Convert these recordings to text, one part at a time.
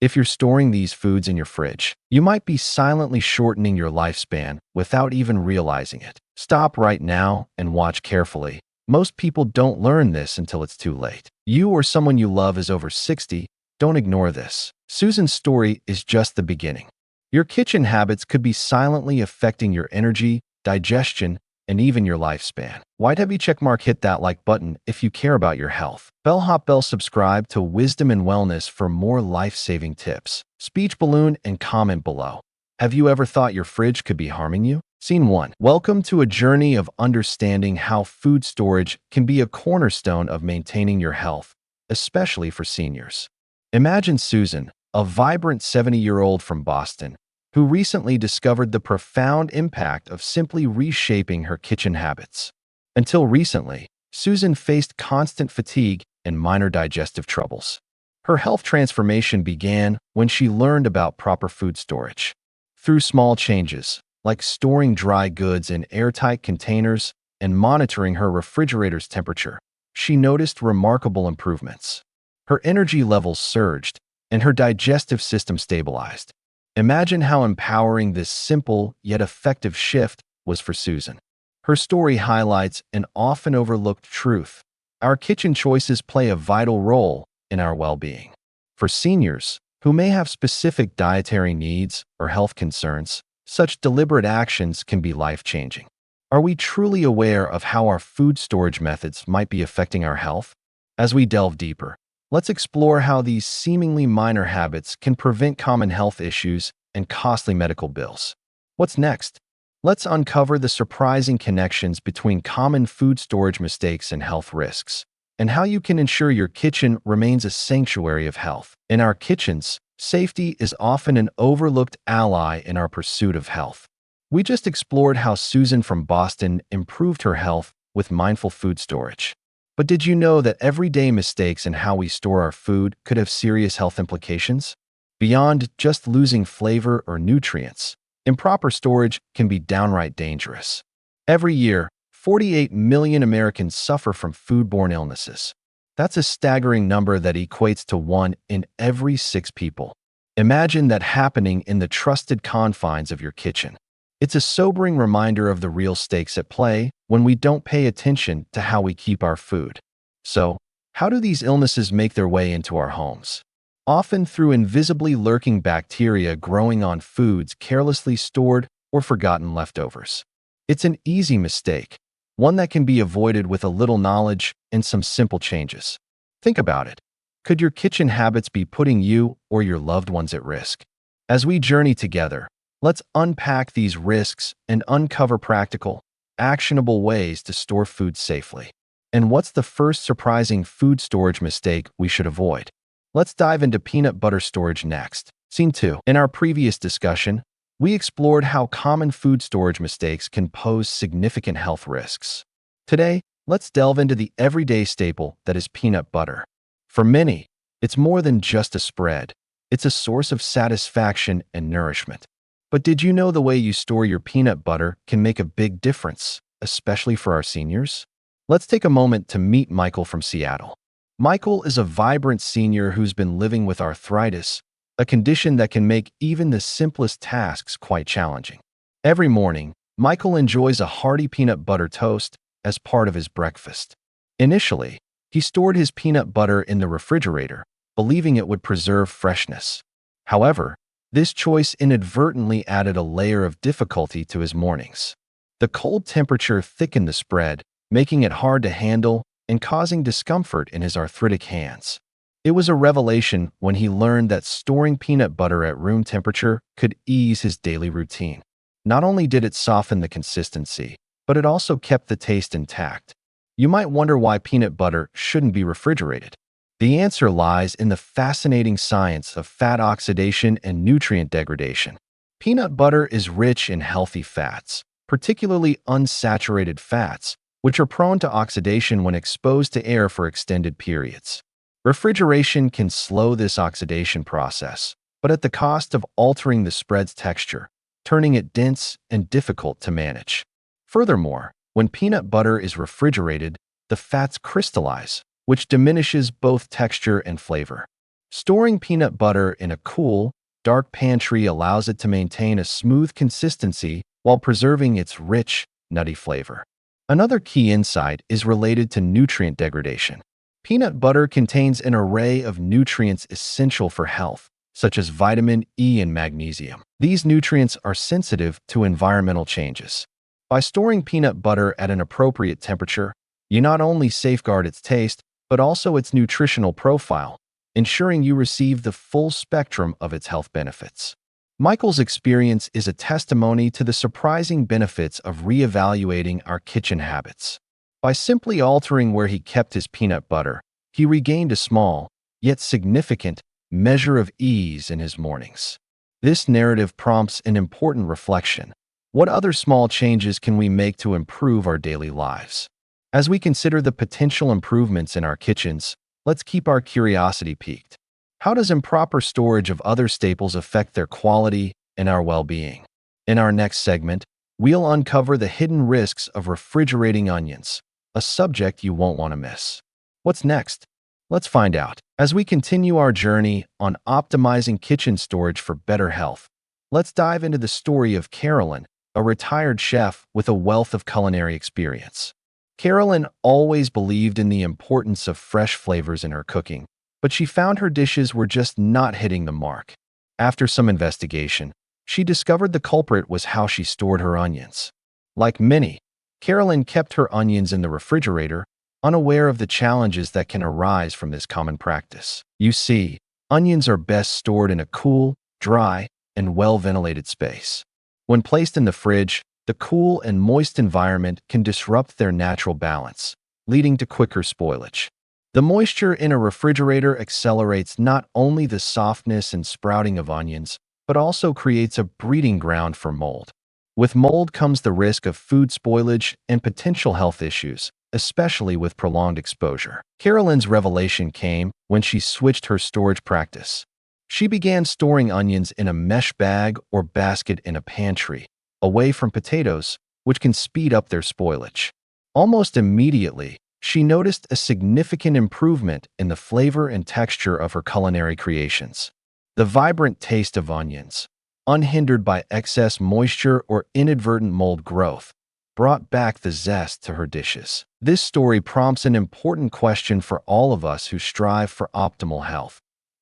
If you're storing these foods in your fridge, you might be silently shortening your lifespan without even realizing it. Stop right now and watch carefully. Most people don't learn this until it's too late. You or someone you love is over 60. Don't ignore this. Susan's story is just the beginning. Your kitchen habits could be silently affecting your energy, digestion, and even your lifespan. White heavy checkmark, hit that like button if you care about your health. Bellhop bell, subscribe to Wisdom and Wellness for more life-saving tips. Speech balloon and comment below. Have you ever thought your fridge could be harming you? Scene 1. Welcome to a journey of understanding how food storage can be a cornerstone of maintaining your health, especially for seniors. Imagine Susan, a vibrant 70-year-old from Boston, who recently discovered the profound impact of simply reshaping her kitchen habits. Until recently, Susan faced constant fatigue and minor digestive troubles. Her health transformation began when she learned about proper food storage. Through small changes, like storing dry goods in airtight containers and monitoring her refrigerator's temperature, she noticed remarkable improvements. Her energy levels surged, and her digestive system stabilized. Imagine how empowering this simple yet effective shift was for Susan. Her story highlights an often overlooked truth. Our kitchen choices play a vital role in our well-being. For seniors who may have specific dietary needs or health concerns, such deliberate actions can be life-changing. Are we truly aware of how our food storage methods might be affecting our health? As we delve deeper, let's explore how these seemingly minor habits can prevent common health issues and costly medical bills. What's next? Let's uncover the surprising connections between common food storage mistakes and health risks, and how you can ensure your kitchen remains a sanctuary of health. In our kitchens, safety is often an overlooked ally in our pursuit of health. We just explored how Susan from Boston improved her health with mindful food storage. But did you know that everyday mistakes in how we store our food could have serious health implications? Beyond just losing flavor or nutrients, improper storage can be downright dangerous. Every year, 48 million Americans suffer from foodborne illnesses. That's a staggering number that equates to 1 in every 6 people. Imagine that happening in the trusted confines of your kitchen. It's a sobering reminder of the real stakes at play when we don't pay attention to how we keep our food. So, how do these illnesses make their way into our homes? Often through invisibly lurking bacteria growing on foods carelessly stored or forgotten leftovers. It's an easy mistake, one that can be avoided with a little knowledge and some simple changes. Think about it. Could your kitchen habits be putting you or your loved ones at risk? As we journey together, let's unpack these risks and uncover practical, actionable ways to store food safely. And what's the first surprising food storage mistake we should avoid? Let's dive into peanut butter storage next. Scene 2. In our previous discussion, we explored how common food storage mistakes can pose significant health risks. Today, let's delve into the everyday staple that is peanut butter. For many, it's more than just a spread. It's a source of satisfaction and nourishment. But did you know the way you store your peanut butter can make a big difference, especially for our seniors? Let's take a moment to meet Michael from Seattle. Michael is a vibrant senior who's been living with arthritis, a condition that can make even the simplest tasks quite challenging. Every morning, Michael enjoys a hearty peanut butter toast as part of his breakfast. Initially, he stored his peanut butter in the refrigerator, believing it would preserve freshness. However, this choice inadvertently added a layer of difficulty to his mornings. The cold temperature thickened the spread, making it hard to handle and causing discomfort in his arthritic hands. It was a revelation when he learned that storing peanut butter at room temperature could ease his daily routine. Not only did it soften the consistency, but it also kept the taste intact. You might wonder why peanut butter shouldn't be refrigerated. The answer lies in the fascinating science of fat oxidation and nutrient degradation. Peanut butter is rich in healthy fats, particularly unsaturated fats, which are prone to oxidation when exposed to air for extended periods. Refrigeration can slow this oxidation process, but at the cost of altering the spread's texture, turning it dense and difficult to manage. Furthermore, when peanut butter is refrigerated, the fats crystallize, which diminishes both texture and flavor. Storing peanut butter in a cool, dark pantry allows it to maintain a smooth consistency while preserving its rich, nutty flavor. Another key insight is related to nutrient degradation. Peanut butter contains an array of nutrients essential for health, such as vitamin E and magnesium. These nutrients are sensitive to environmental changes. By storing peanut butter at an appropriate temperature, you not only safeguard its taste, but also its nutritional profile, ensuring you receive the full spectrum of its health benefits. Michael's experience is a testimony to the surprising benefits of reevaluating our kitchen habits. By simply altering where he kept his peanut butter, he regained a small, yet significant, measure of ease in his mornings. This narrative prompts an important reflection. What other small changes can we make to improve our daily lives? As we consider the potential improvements in our kitchens, let's keep our curiosity piqued. How does improper storage of other staples affect their quality and our well-being? In our next segment, we'll uncover the hidden risks of refrigerating onions, a subject you won't want to miss. What's next? Let's find out. As we continue our journey on optimizing kitchen storage for better health, let's dive into the story of Carolyn, a retired chef with a wealth of culinary experience. Carolyn always believed in the importance of fresh flavors in her cooking, but she found her dishes were just not hitting the mark. After some investigation, she discovered the culprit was how she stored her onions. Like many, Carolyn kept her onions in the refrigerator, unaware of the challenges that can arise from this common practice. You see, onions are best stored in a cool, dry, and well-ventilated space. When placed in the fridge, the cool and moist environment can disrupt their natural balance, leading to quicker spoilage. The moisture in a refrigerator accelerates not only the softness and sprouting of onions, but also creates a breeding ground for mold. With mold comes the risk of food spoilage and potential health issues, especially with prolonged exposure. Carolyn's revelation came when she switched her storage practice. She began storing onions in a mesh bag or basket in a pantry, away from potatoes, which can speed up their spoilage. Almost immediately, she noticed a significant improvement in the flavor and texture of her culinary creations. The vibrant taste of onions, unhindered by excess moisture or inadvertent mold growth, brought back the zest to her dishes. This story prompts an important question for all of us who strive for optimal health.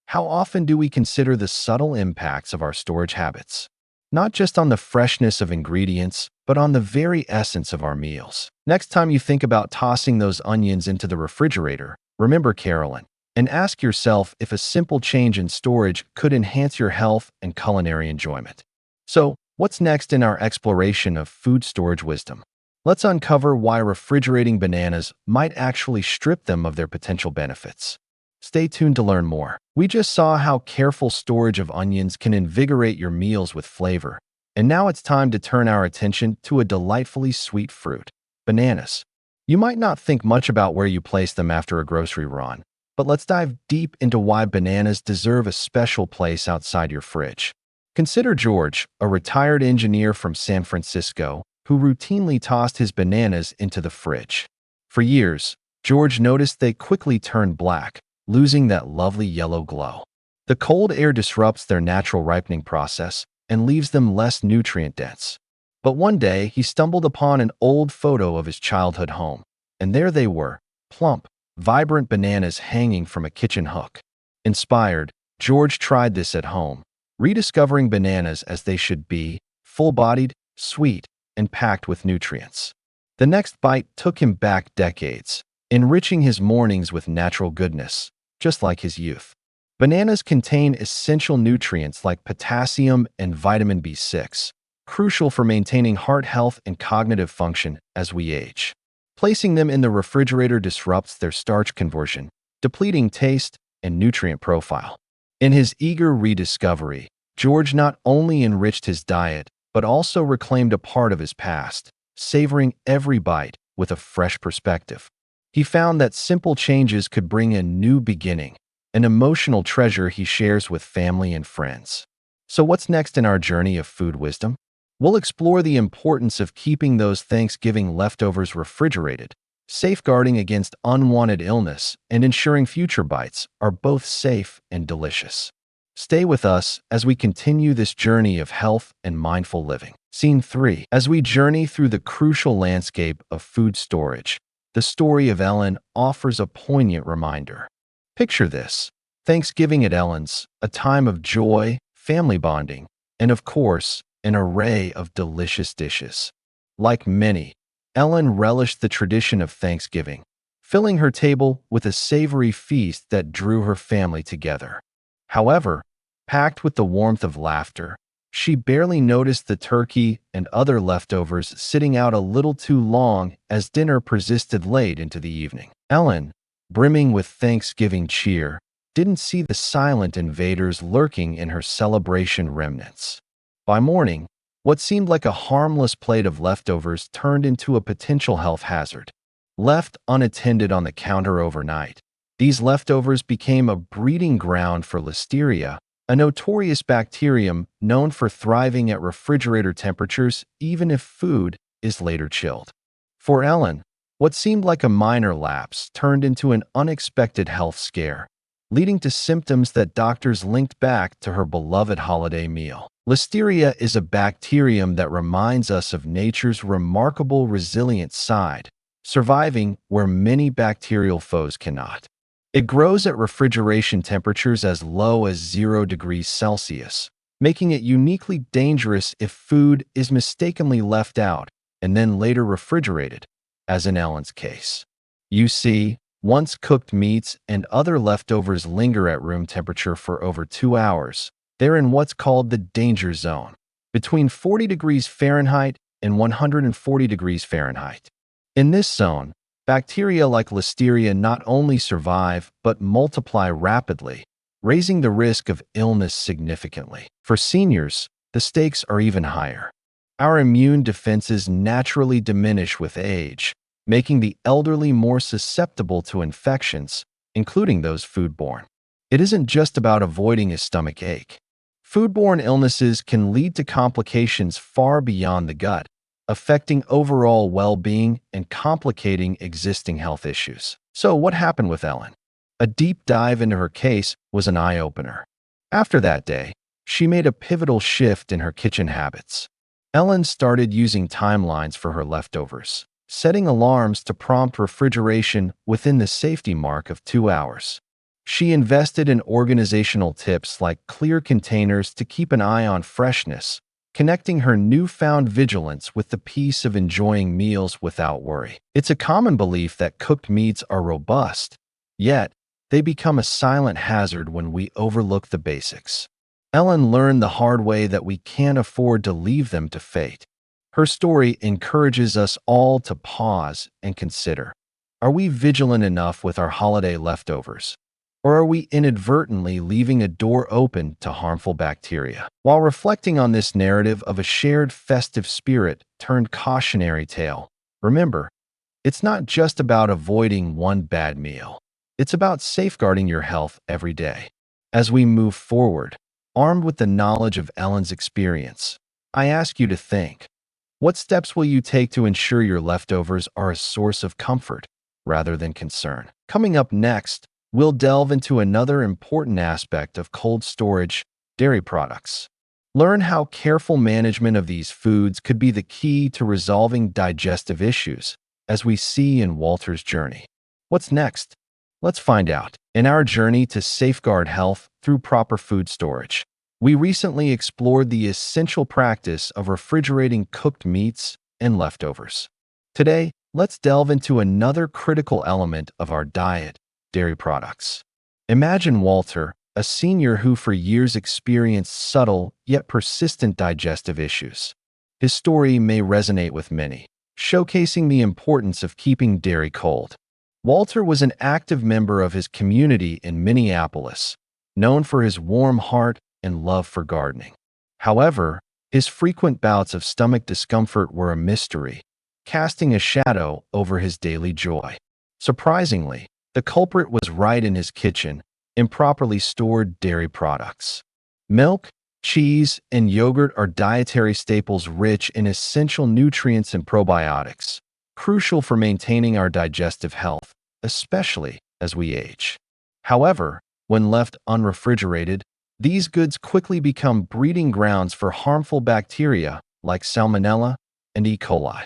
How often do we consider the subtle impacts of our storage habits? Not just on the freshness of ingredients, but on the very essence of our meals. Next time you think about tossing those onions into the refrigerator, remember Carolyn, and ask yourself if a simple change in storage could enhance your health and culinary enjoyment. So, what's next in our exploration of food storage wisdom? Let's uncover why refrigerating bananas might actually strip them of their potential benefits. Stay tuned to learn more. We just saw how careful storage of onions can invigorate your meals with flavor, and now it's time to turn our attention to a delightfully sweet fruit, bananas. You might not think much about where you place them after a grocery run, but let's dive deep into why bananas deserve a special place outside your fridge. Consider George, a retired engineer from San Francisco, who routinely tossed his bananas into the fridge. For years, George noticed they quickly turned black, losing that lovely yellow glow. The cold air disrupts their natural ripening process and leaves them less nutrient-dense. But one day, he stumbled upon an old photo of his childhood home, and there they were, plump, vibrant bananas hanging from a kitchen hook. Inspired, George tried this at home, rediscovering bananas as they should be, full-bodied, sweet, and packed with nutrients. The next bite took him back decades, enriching his mornings with natural goodness, just like his youth. Bananas contain essential nutrients like potassium and vitamin B6, crucial for maintaining heart health and cognitive function as we age. Placing them in the refrigerator disrupts their starch conversion, depleting taste and nutrient profile. In his eager rediscovery, George not only enriched his diet, but also reclaimed a part of his past, savoring every bite with a fresh perspective. He found that simple changes could bring a new beginning, an emotional treasure he shares with family and friends. So what's next in our journey of food wisdom? We'll explore the importance of keeping those Thanksgiving leftovers refrigerated, Safeguarding against unwanted illness and ensuring future bites are both safe and delicious. Stay with us as we continue this journey of health and mindful living. Scene 3. As we journey through the crucial landscape of food storage, the story of Ellen offers a poignant reminder. Picture this: Thanksgiving at Ellen's, a time of joy, family bonding, and of course, an array of delicious dishes. Like many, Ellen relished the tradition of Thanksgiving, filling her table with a savory feast that drew her family together. However, packed with the warmth of laughter, she barely noticed the turkey and other leftovers sitting out a little too long as dinner persisted late into the evening. Ellen, brimming with Thanksgiving cheer, didn't see the silent invaders lurking in her celebration remnants. By morning, what seemed like a harmless plate of leftovers turned into a potential health hazard. Left unattended on the counter overnight, these leftovers became a breeding ground for listeria, a notorious bacterium known for thriving at refrigerator temperatures even if food is later chilled. For Ellen, what seemed like a minor lapse turned into an unexpected health scare, leading to symptoms that doctors linked back to her beloved holiday meal. Listeria is a bacterium that reminds us of nature's remarkable resilient side, surviving where many bacterial foes cannot. It grows at refrigeration temperatures as low as 0 degrees Celsius, making it uniquely dangerous if food is mistakenly left out and then later refrigerated, as in Ellen's case. You see, once cooked meats and other leftovers linger at room temperature for over 2 hours, they're in what's called the danger zone, between 40 degrees Fahrenheit and 140 degrees Fahrenheit. In this zone, bacteria like Listeria not only survive but multiply rapidly, raising the risk of illness significantly. For seniors, the stakes are even higher. Our immune defenses naturally diminish with age, making the elderly more susceptible to infections, including those foodborne. It isn't just about avoiding a stomach ache. Foodborne illnesses can lead to complications far beyond the gut, affecting overall well-being and complicating existing health issues. So what happened with Ellen? A deep dive into her case was an eye-opener. After that day, she made a pivotal shift in her kitchen habits. Ellen started using timelines for her leftovers, setting alarms to prompt refrigeration within the safety mark of 2 hours. She invested in organizational tips like clear containers to keep an eye on freshness, connecting her newfound vigilance with the peace of enjoying meals without worry. It's a common belief that cooked meats are robust, yet they become a silent hazard when we overlook the basics. Ellen learned the hard way that we can't afford to leave them to fate. Her story encourages us all to pause and consider: are we vigilant enough with our holiday leftovers? Or are we inadvertently leaving a door open to harmful bacteria? While reflecting on this narrative of a shared festive spirit turned cautionary tale, remember, it's not just about avoiding one bad meal. It's about safeguarding your health every day. As we move forward, armed with the knowledge of Ellen's experience, I ask you to think: what steps will you take to ensure your leftovers are a source of comfort rather than concern? Coming up next, we'll delve into another important aspect of cold storage: dairy products. Learn how careful management of these foods could be the key to resolving digestive issues, as we see in Walter's journey. What's next? Let's find out. In our journey to safeguard health through proper food storage, we recently explored the essential practice of refrigerating cooked meats and leftovers. Today, let's delve into another critical element of our diet: dairy products. Imagine Walter, a senior who for years experienced subtle yet persistent digestive issues. His story may resonate with many, showcasing the importance of keeping dairy cold. Walter was an active member of his community in Minneapolis, known for his warm heart and love for gardening. However, his frequent bouts of stomach discomfort were a mystery, casting a shadow over his daily joy. Surprisingly, the culprit was right in his kitchen: improperly stored dairy products. Milk, cheese, and yogurt are dietary staples rich in essential nutrients and probiotics, crucial for maintaining our digestive health, especially as we age. However, when left unrefrigerated, these goods quickly become breeding grounds for harmful bacteria like Salmonella and E. coli.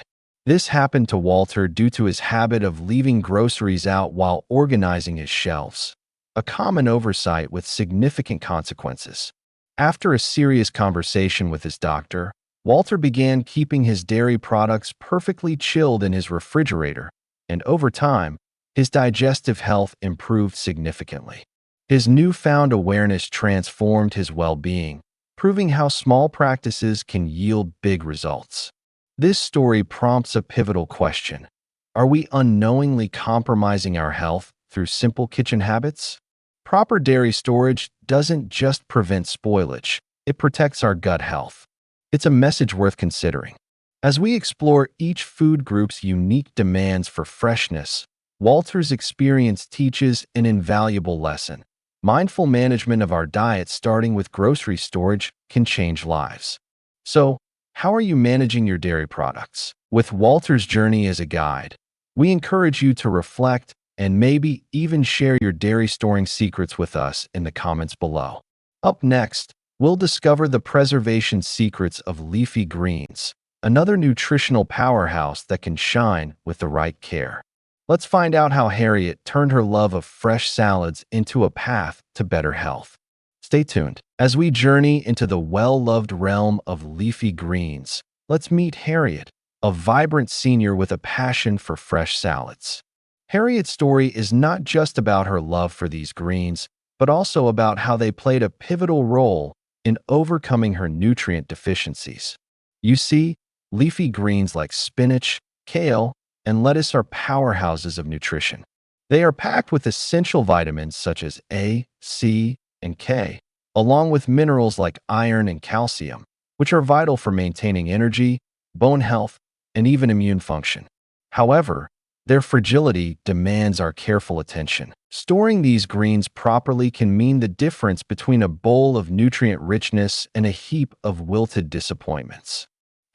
This happened to Walter due to his habit of leaving groceries out while organizing his shelves, a common oversight with significant consequences. After a serious conversation with his doctor, Walter began keeping his dairy products perfectly chilled in his refrigerator, and over time, his digestive health improved significantly. His newfound awareness transformed his well-being, proving how small practices can yield big results. This story prompts a pivotal question. Are we unknowingly compromising our health through simple kitchen habits? Proper dairy storage doesn't just prevent spoilage, it protects our gut health. It's a message worth considering. As we explore each food group's unique demands for freshness, Walter's experience teaches an invaluable lesson. Mindful management of our diet, starting with grocery storage, can change lives. So, how are you managing your dairy products? With Walter's journey as a guide, we encourage you to reflect and maybe even share your dairy storing secrets with us in the comments below. Up next, we'll discover the preservation secrets of leafy greens, another nutritional powerhouse that can shine with the right care. Let's find out how Harriet turned her love of fresh salads into a path to better health. Stay tuned. As we journey into the well-loved realm of leafy greens, let's meet Harriet, a vibrant senior with a passion for fresh salads. Harriet's story is not just about her love for these greens, but also about how they played a pivotal role in overcoming her nutrient deficiencies. You see, leafy greens like spinach, kale, and lettuce are powerhouses of nutrition. They are packed with essential vitamins such as A, C, and K, along with minerals like iron and calcium, which are vital for maintaining energy, bone health, and even immune function. However, their fragility demands our careful attention. Storing these greens properly can mean the difference between a bowl of nutrient richness and a heap of wilted disappointments.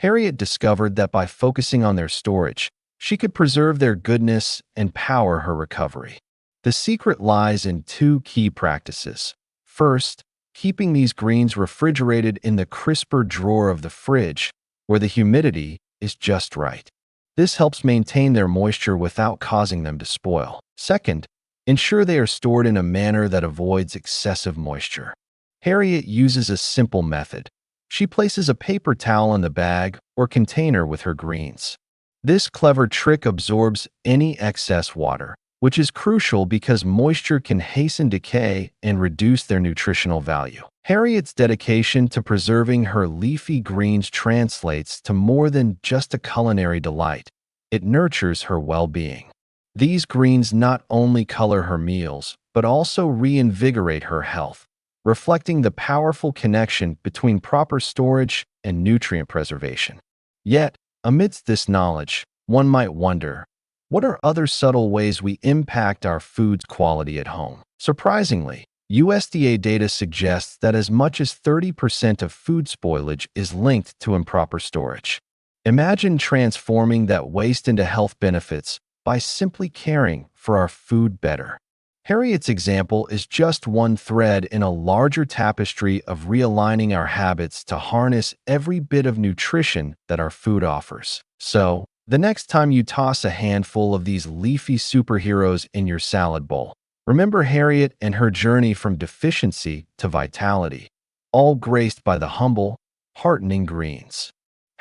Harriet discovered that by focusing on their storage, she could preserve their goodness and power her recovery. The secret lies in two key practices. First, keeping these greens refrigerated in the crisper drawer of the fridge, where the humidity is just right. This helps maintain their moisture without causing them to spoil. Second, ensure they are stored in a manner that avoids excessive moisture. Harriet uses a simple method. She places a paper towel in the bag or container with her greens. This clever trick absorbs any excess water, which is crucial because moisture can hasten decay and reduce their nutritional value. Harriet's dedication to preserving her leafy greens translates to more than just a culinary delight. It nurtures her well-being. These greens not only color her meals, but also reinvigorate her health, reflecting the powerful connection between proper storage and nutrient preservation. Yet, amidst this knowledge, one might wonder, what are other subtle ways we impact our food's quality at home? Surprisingly, USDA data suggests that as much as 30% of food spoilage is linked to improper storage. Imagine transforming that waste into health benefits by simply caring for our food better. Harriet's example is just one thread in a larger tapestry of realigning our habits to harness every bit of nutrition that our food offers. So, the next time you toss a handful of these leafy superheroes in your salad bowl, remember Harriet and her journey from deficiency to vitality, all graced by the humble, heartening greens.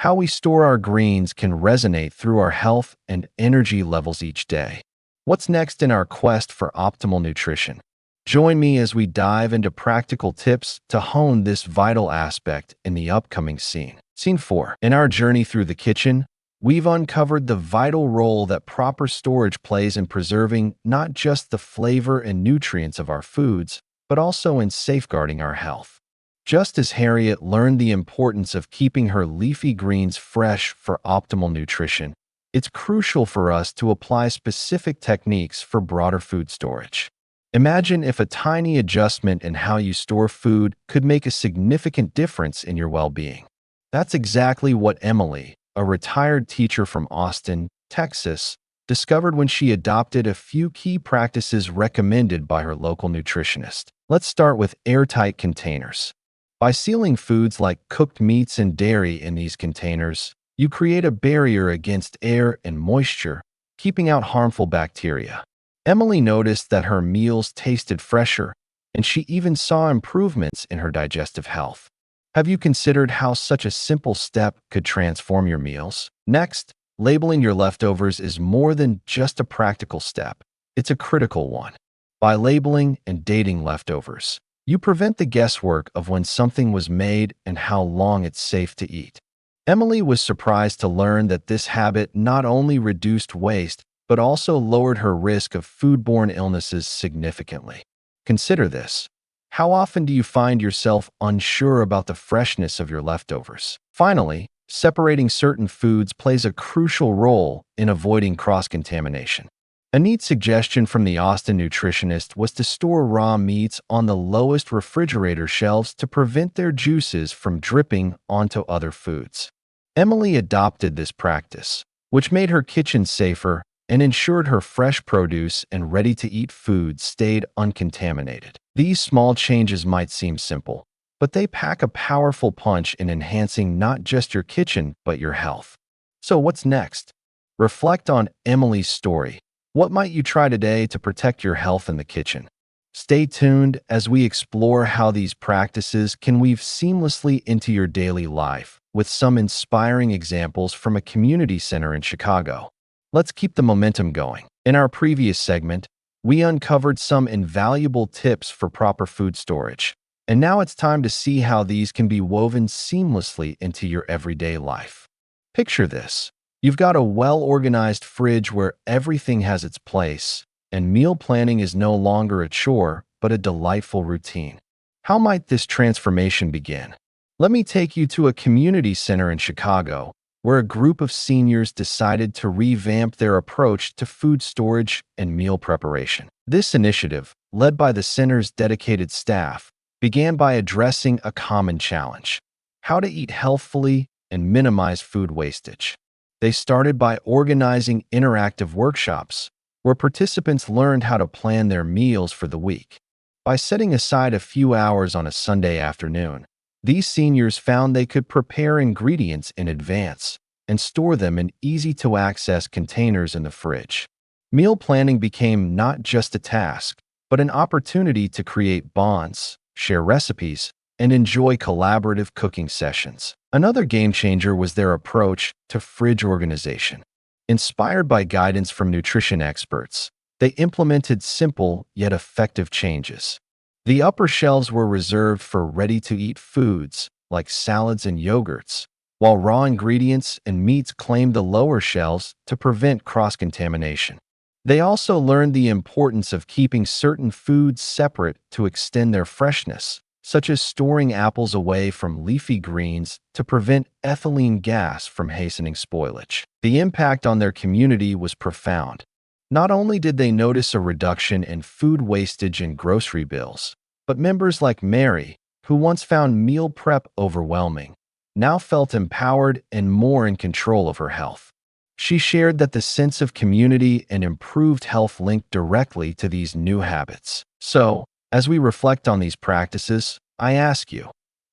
How we store our greens can resonate through our health and energy levels each day. What's next in our quest for optimal nutrition? Join me as we dive into practical tips to hone this vital aspect in the upcoming scene. Scene 4. In our journey through the kitchen, we've uncovered the vital role that proper storage plays in preserving not just the flavor and nutrients of our foods, but also in safeguarding our health. Just as Harriet learned the importance of keeping her leafy greens fresh for optimal nutrition, it's crucial for us to apply specific techniques for broader food storage. Imagine if a tiny adjustment in how you store food could make a significant difference in your well-being. That's exactly what Emily, a retired teacher from Austin, Texas, discovered when she adopted a few key practices recommended by her local nutritionist. Let's start with airtight containers. By sealing foods like cooked meats and dairy in these containers, you create a barrier against air and moisture, keeping out harmful bacteria. Emily noticed that her meals tasted fresher, and she even saw improvements in her digestive health. Have you considered how such a simple step could transform your meals? Next, labeling your leftovers is more than just a practical step. It's a critical one. By labeling and dating leftovers, you prevent the guesswork of when something was made and how long it's safe to eat. Emily was surprised to learn that this habit not only reduced waste, but also lowered her risk of foodborne illnesses significantly. Consider this. How often do you find yourself unsure about the freshness of your leftovers? Finally, separating certain foods plays a crucial role in avoiding cross-contamination. A neat suggestion from the Austin nutritionist was to store raw meats on the lowest refrigerator shelves to prevent their juices from dripping onto other foods. Emily adopted this practice, which made her kitchen safer and ensured her fresh produce and ready-to-eat foods stayed uncontaminated. These small changes might seem simple, but they pack a powerful punch in enhancing not just your kitchen, but your health. So what's next? Reflect on Emily's story. What might you try today to protect your health in the kitchen? Stay tuned as we explore how these practices can weave seamlessly into your daily life, with some inspiring examples from a community center in Chicago. Let's keep the momentum going. In our previous segment, we uncovered some invaluable tips for proper food storage, and now it's time to see how these can be woven seamlessly into your everyday life. Picture this. You've got a well-organized fridge where everything has its place, and meal planning is no longer a chore, but a delightful routine. How might this transformation begin? Let me take you to a community center in Chicago, where a group of seniors decided to revamp their approach to food storage and meal preparation. This initiative, led by the center's dedicated staff, began by addressing a common challenge: how to eat healthfully and minimize food wastage. They started by organizing interactive workshops, where participants learned how to plan their meals for the week. By setting aside a few hours on a Sunday afternoon, these seniors found they could prepare ingredients in advance and store them in easy-to-access containers in the fridge. Meal planning became not just a task, but an opportunity to create bonds, share recipes, and enjoy collaborative cooking sessions. Another game-changer was their approach to fridge organization. Inspired by guidance from nutrition experts, they implemented simple yet effective changes. The upper shelves were reserved for ready-to-eat foods like salads and yogurts, while raw ingredients and meats claimed the lower shelves to prevent cross-contamination. They also learned the importance of keeping certain foods separate to extend their freshness, such as storing apples away from leafy greens to prevent ethylene gas from hastening spoilage. The impact on their community was profound. Not only did they notice a reduction in food wastage and grocery bills, but members like Mary, who once found meal prep overwhelming, now felt empowered and more in control of her health. She shared that the sense of community and improved health linked directly to these new habits. So, as we reflect on these practices, I ask you,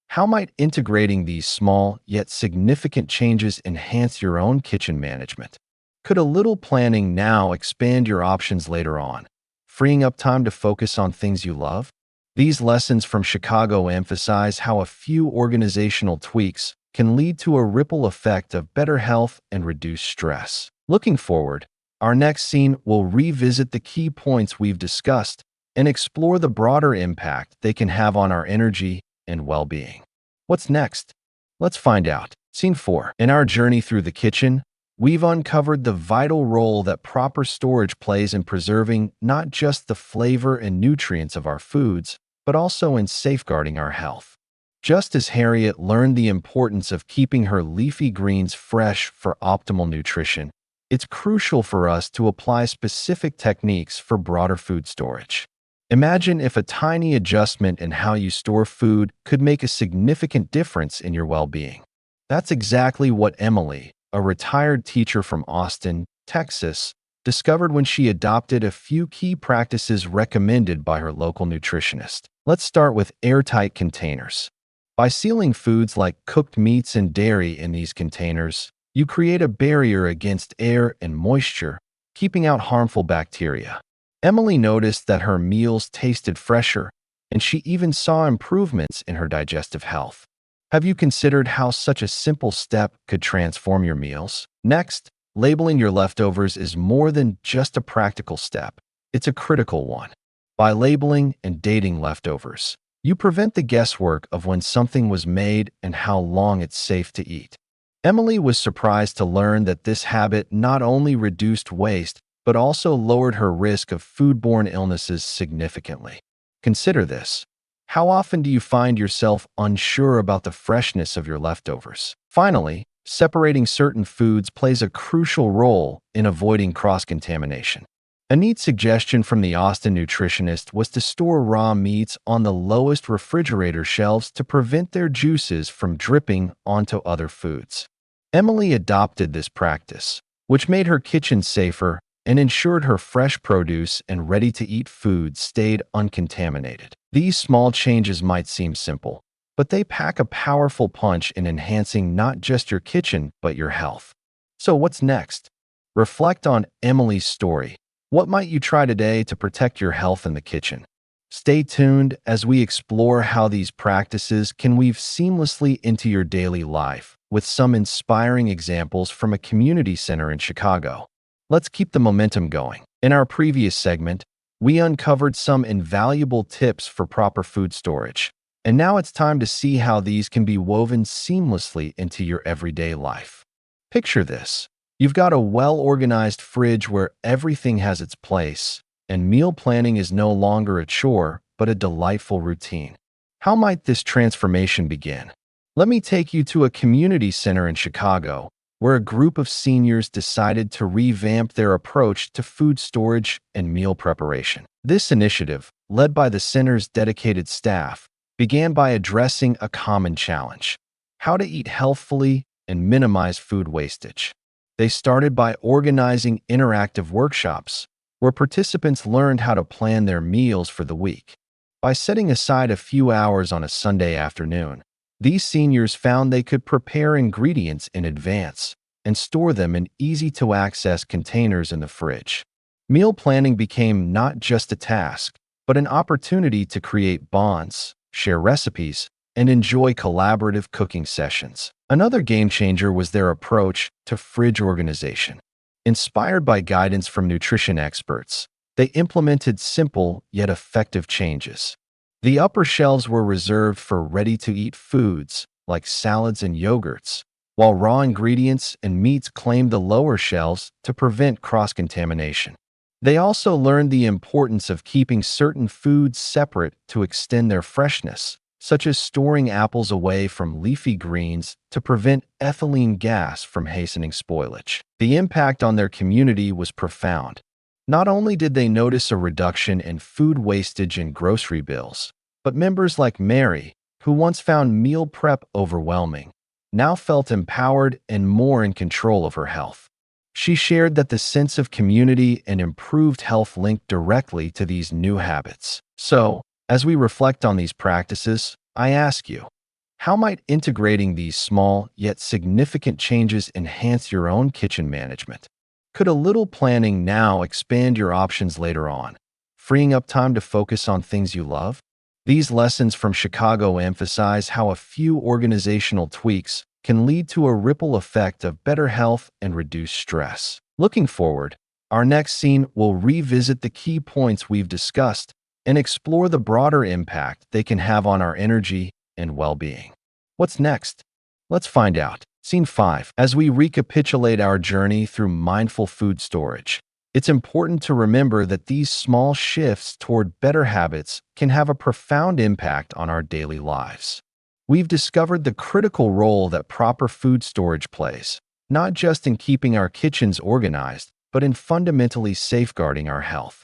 how might integrating these small yet significant changes enhance your own kitchen management? Could a little planning now expand your options later on, freeing up time to focus on things you love? These lessons from Chicago emphasize how a few organizational tweaks can lead to a ripple effect of better health and reduced stress. Looking forward, our next scene will revisit the key points we've discussed and explore the broader impact they can have on our energy and well-being. What's next? Let's find out. Scene 4. In our journey through the kitchen, we've uncovered the vital role that proper storage plays in preserving not just the flavor and nutrients of our foods, but also in safeguarding our health. Just as Harriet learned the importance of keeping her leafy greens fresh for optimal nutrition, it's crucial for us to apply specific techniques for broader food storage. Imagine if a tiny adjustment in how you store food could make a significant difference in your well-being. That's exactly what Emily, a retired teacher from Austin, Texas, discovered when she adopted a few key practices recommended by her local nutritionist. Let's start with airtight containers. By sealing foods like cooked meats and dairy in these containers, you create a barrier against air and moisture, keeping out harmful bacteria. Emily noticed that her meals tasted fresher, and she even saw improvements in her digestive health. Have you considered how such a simple step could transform your meals? Next, labeling your leftovers is more than just a practical step. It's a critical one. By labeling and dating leftovers, you prevent the guesswork of when something was made and how long it's safe to eat. Emily was surprised to learn that this habit not only reduced waste, but also lowered her risk of foodborne illnesses significantly. Consider this. How often do you find yourself unsure about the freshness of your leftovers? Finally, separating certain foods plays a crucial role in avoiding cross-contamination. A neat suggestion from the Austin nutritionist was to store raw meats on the lowest refrigerator shelves to prevent their juices from dripping onto other foods. Emily adopted this practice, which made her kitchen safer and ensured her fresh produce and ready-to-eat foods stayed uncontaminated. These small changes might seem simple, but they pack a powerful punch in enhancing not just your kitchen, but your health. So what's next? Reflect on Emily's story. What might you try today to protect your health in the kitchen? Stay tuned as we explore how these practices can weave seamlessly into your daily life, with some inspiring examples from a community center in Chicago. Let's keep the momentum going. In our previous segment, we uncovered some invaluable tips for proper food storage. And now it's time to see how these can be woven seamlessly into your everyday life. Picture this. You've got a well-organized fridge where everything has its place, and meal planning is no longer a chore, but a delightful routine. How might this transformation begin? Let me take you to a community center in Chicago, where a group of seniors decided to revamp their approach to food storage and meal preparation. This initiative, led by the center's dedicated staff, began by addressing a common challenge: how to eat healthfully and minimize food wastage. They started by organizing interactive workshops, where participants learned how to plan their meals for the week. By setting aside a few hours on a Sunday afternoon, these seniors found they could prepare ingredients in advance and store them in easy-to-access containers in the fridge. Meal planning became not just a task, but an opportunity to create bonds, share recipes, and enjoy collaborative cooking sessions. Another game-changer was their approach to fridge organization. Inspired by guidance from nutrition experts, they implemented simple yet effective changes. The upper shelves were reserved for ready-to-eat foods like salads and yogurts, while raw ingredients and meats claimed the lower shelves to prevent cross-contamination. They also learned the importance of keeping certain foods separate to extend their freshness, such as storing apples away from leafy greens to prevent ethylene gas from hastening spoilage. The impact on their community was profound. Not only did they notice a reduction in food wastage and grocery bills, but members like Mary, who once found meal prep overwhelming, now felt empowered and more in control of her health. She shared that the sense of community and improved health linked directly to these new habits. So, as we reflect on these practices, I ask you, how might integrating these small yet significant changes enhance your own kitchen management? Could a little planning now expand your options later on, freeing up time to focus on things you love? These lessons from Chicago emphasize how a few organizational tweaks can lead to a ripple effect of better health and reduced stress. Looking forward, our next scene will revisit the key points we've discussed and explore the broader impact they can have on our energy and well-being. What's next? Let's find out. Scene 5. As we recapitulate our journey through mindful food storage, it's important to remember that these small shifts toward better habits can have a profound impact on our daily lives. We've discovered the critical role that proper food storage plays, not just in keeping our kitchens organized, but in fundamentally safeguarding our health.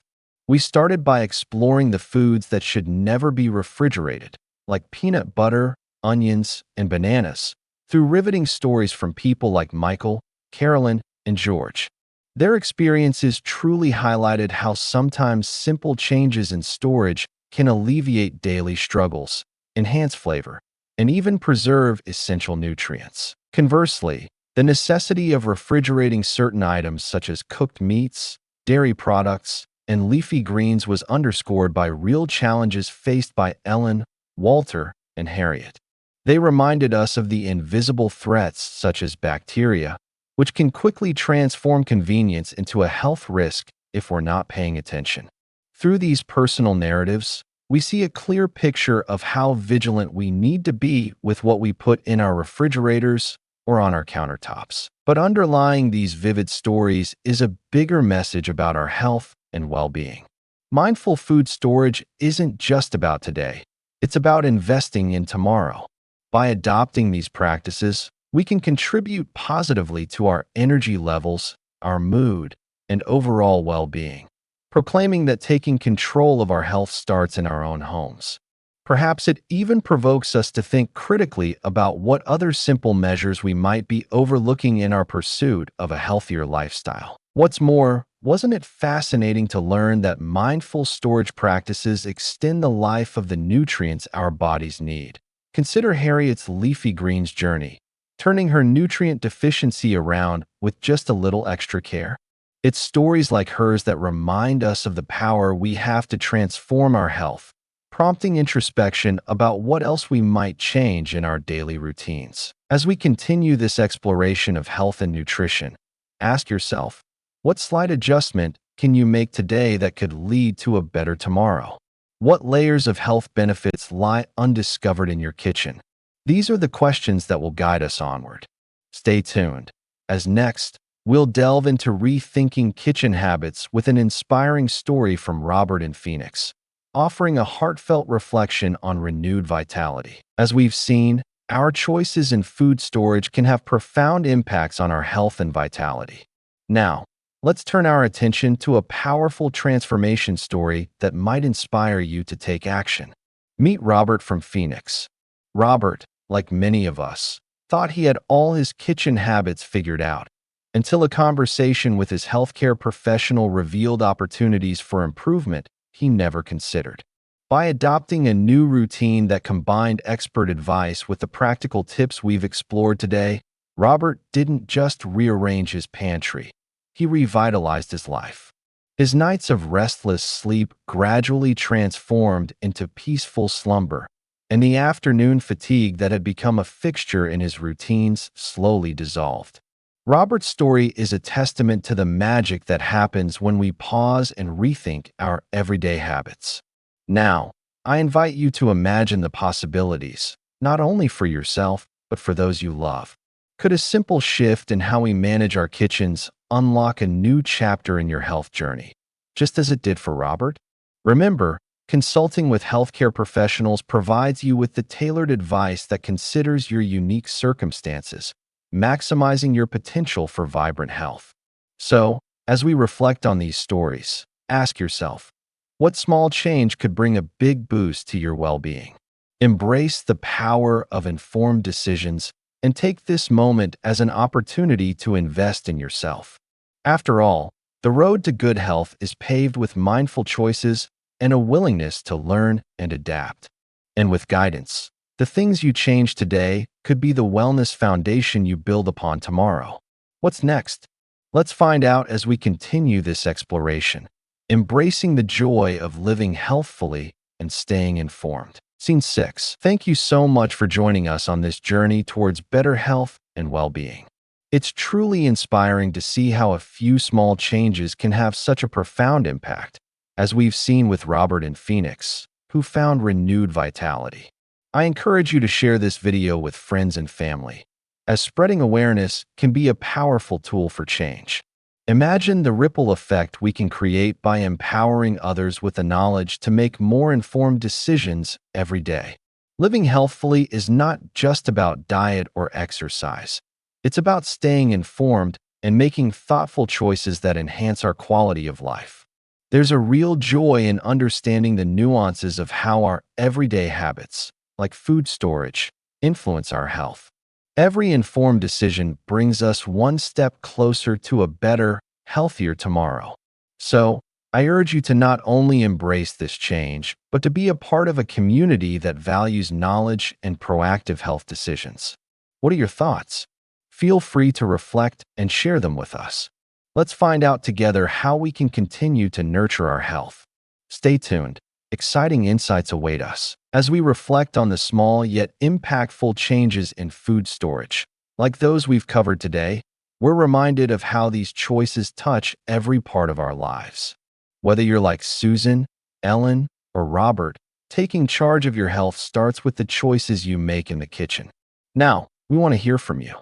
We started by exploring the foods that should never be refrigerated, like peanut butter, onions, and bananas, through riveting stories from people like Michael, Carolyn, and George. Their experiences truly highlighted how sometimes simple changes in storage can alleviate daily struggles, enhance flavor, and even preserve essential nutrients. Conversely, the necessity of refrigerating certain items such as cooked meats, dairy products, and leafy greens was underscored by real challenges faced by Ellen, Walter, and Harriet. They reminded us of the invisible threats such as bacteria, which can quickly transform convenience into a health risk if we're not paying attention. Through these personal narratives, we see a clear picture of how vigilant we need to be with what we put in our refrigerators or on our countertops. But underlying these vivid stories is a bigger message about our health and well-being. Mindful food storage isn't just about today, it's about investing in tomorrow. By adopting these practices, we can contribute positively to our energy levels, our mood, and overall well-being, proclaiming that taking control of our health starts in our own homes. Perhaps it even provokes us to think critically about what other simple measures we might be overlooking in our pursuit of a healthier lifestyle. What's more, wasn't it fascinating to learn that mindful storage practices extend the life of the nutrients our bodies need? Consider Harriet's leafy greens journey, turning her nutrient deficiency around with just a little extra care. It's stories like hers that remind us of the power we have to transform our health, prompting introspection about what else we might change in our daily routines. As we continue this exploration of health and nutrition, ask yourself, what slight adjustment can you make today that could lead to a better tomorrow? What layers of health benefits lie undiscovered in your kitchen? These are the questions that will guide us onward. Stay tuned, as next, we'll delve into rethinking kitchen habits with an inspiring story from Robert in Phoenix, offering a heartfelt reflection on renewed vitality. As we've seen, our choices in food storage can have profound impacts on our health and vitality. Now, let's turn our attention to a powerful transformation story that might inspire you to take action. Meet Robert from Phoenix. Robert, like many of us, thought he had all his kitchen habits figured out, until a conversation with his healthcare professional revealed opportunities for improvement he never considered. By adopting a new routine that combined expert advice with the practical tips we've explored today, Robert didn't just rearrange his pantry. He revitalized his life. His nights of restless sleep gradually transformed into peaceful slumber, and the afternoon fatigue that had become a fixture in his routines slowly dissolved. Robert's story is a testament to the magic that happens when we pause and rethink our everyday habits. Now, I invite you to imagine the possibilities, not only for yourself, but for those you love. Could a simple shift in how we manage our kitchens unlock a new chapter in your health journey, just as it did for Robert? Remember, consulting with healthcare professionals provides you with the tailored advice that considers your unique circumstances, maximizing your potential for vibrant health. So, as we reflect on these stories, ask yourself, what small change could bring a big boost to your well-being? Embrace the power of informed decisions and take this moment as an opportunity to invest in yourself. After all, the road to good health is paved with mindful choices and a willingness to learn and adapt. And with guidance, the things you change today could be the wellness foundation you build upon tomorrow. What's next? Let's find out as we continue this exploration, embracing the joy of living healthfully and staying informed. Scene 6. Thank you so much for joining us on this journey towards better health and well-being. It's truly inspiring to see how a few small changes can have such a profound impact, as we've seen with Robert in Phoenix, who found renewed vitality. I encourage you to share this video with friends and family, as spreading awareness can be a powerful tool for change. Imagine the ripple effect we can create by empowering others with the knowledge to make more informed decisions every day. Living healthfully is not just about diet or exercise. It's about staying informed and making thoughtful choices that enhance our quality of life. There's a real joy in understanding the nuances of how our everyday habits, like food storage, influence our health. Every informed decision brings us one step closer to a better, healthier tomorrow. So, I urge you to not only embrace this change, but to be a part of a community that values knowledge and proactive health decisions. What are your thoughts? Feel free to reflect and share them with us. Let's find out together how we can continue to nurture our health. Stay tuned. Exciting insights await us as we reflect on the small yet impactful changes in food storage. Like those we've covered today, we're reminded of how these choices touch every part of our lives. Whether you're like Susan, Ellen, or Robert, taking charge of your health starts with the choices you make in the kitchen. Now, we want to hear from you.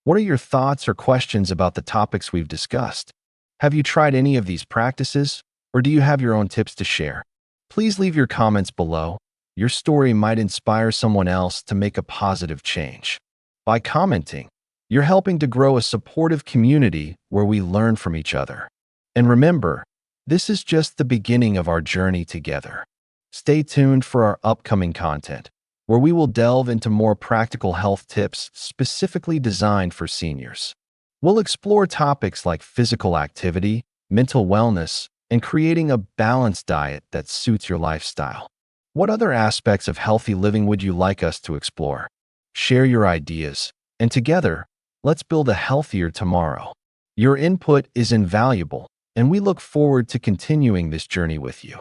What are your thoughts or questions about the topics we've discussed? Have you tried any of these practices, or do you have your own tips to share? Please leave your comments below. Your story might inspire someone else to make a positive change. By commenting, you're helping to grow a supportive community where we learn from each other. And remember, this is just the beginning of our journey together. Stay tuned for our upcoming content, where we will delve into more practical health tips specifically designed for seniors. We'll explore topics like physical activity, mental wellness, and creating a balanced diet that suits your lifestyle. What other aspects of healthy living would you like us to explore? Share your ideas, and together, let's build a healthier tomorrow. Your input is invaluable, and we look forward to continuing this journey with you.